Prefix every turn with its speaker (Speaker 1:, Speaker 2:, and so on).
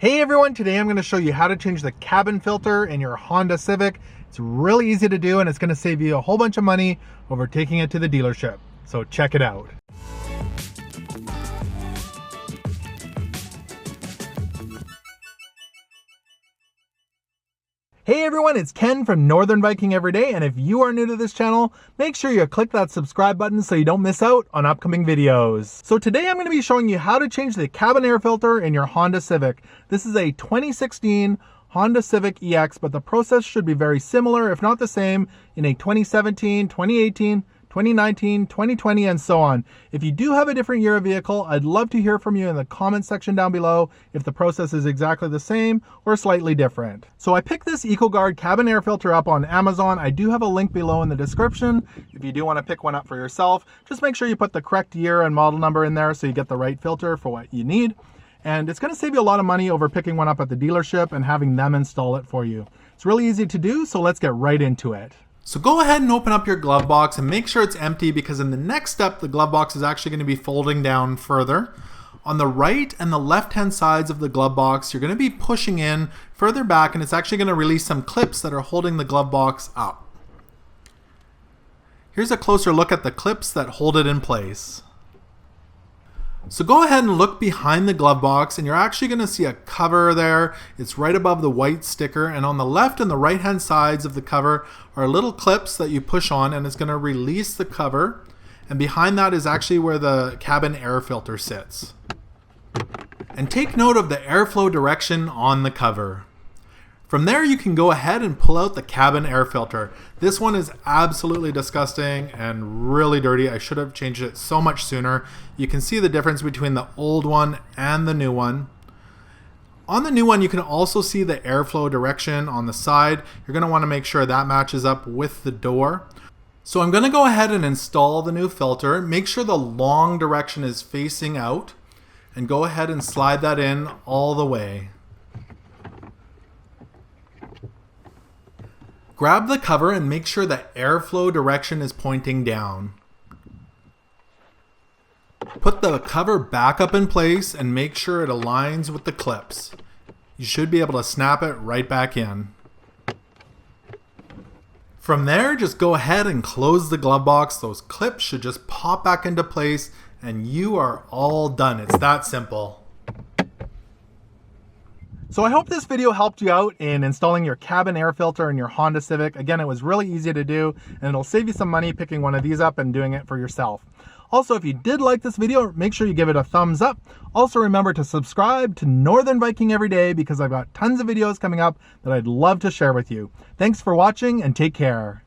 Speaker 1: Hey everyone, today I'm going to show you how to change the cabin filter in your Honda Civic. It's really easy to do and it's going to save you a whole bunch of money over taking it to the dealership. So check it out. Hey everyone, it's Ken from Northern Viking Everyday, and if you are new to this channel, make sure you click that subscribe button so you don't miss out on upcoming videos. So today I'm going to be showing you how to change the cabin air filter in your Honda Civic. This is a 2016 Honda Civic EX, but the process should be very similar, if not the same, in a 2017, 2018, 2019, 2020, and so on. If you do have a different year of vehicle, I'd love to hear from you in the comment section down below if the process is exactly the same or slightly different. So I picked this EcoGuard cabin air filter up on Amazon. I do have a link below in the description if you do want to pick one up for yourself. Just make sure you put the correct year and model number in there so you get the right filter for what you need. And it's going to save you a lot of money over picking one up at the dealership and having them install it for you. It's really easy to do, so let's get right into it. So go ahead and open up your glove box and make sure it's empty, because in the next step, the glove box is actually going to be folding down further. On the right and the left-hand sides of the glove box, you're going to be pushing in further back, and it's actually going to release some clips that are holding the glove box up. Here's a closer look at the clips that hold it in place. So go ahead and look behind the glove box, and you're actually going to see a cover there. It's right above the white sticker, and on the left and the right hand sides of the cover are little clips that you push on, and it's going to release the cover, and behind that is actually where the cabin air filter sits. And take note of the airflow direction on the cover. From there, you can go ahead and pull out the cabin air filter. This one is absolutely disgusting and really dirty. I should have changed it so much sooner. You can see the difference between the old one and the new one. On the new one, you can also see the airflow direction on the side. You're going to want to make sure that matches up with the door. So I'm going to go ahead and install the new filter. Make sure the long direction is facing out, and go ahead and slide that in all the way. Grab the cover and make sure the airflow direction is pointing down. Put the cover back up in place and make sure it aligns with the clips. You should be able to snap it right back in. From there, just go ahead and close the glove box. Those clips should just pop back into place and you are all done. It's that simple. So I hope this video helped you out in installing your cabin air filter in your Honda Civic. Again, it was really easy to do, and it'll save you some money picking one of these up and doing it for yourself. Also, if you did like this video, make sure you give it a thumbs up. Also, remember to subscribe to Northern Viking Everyday, because I've got tons of videos coming up that I'd love to share with you. Thanks for watching and take care.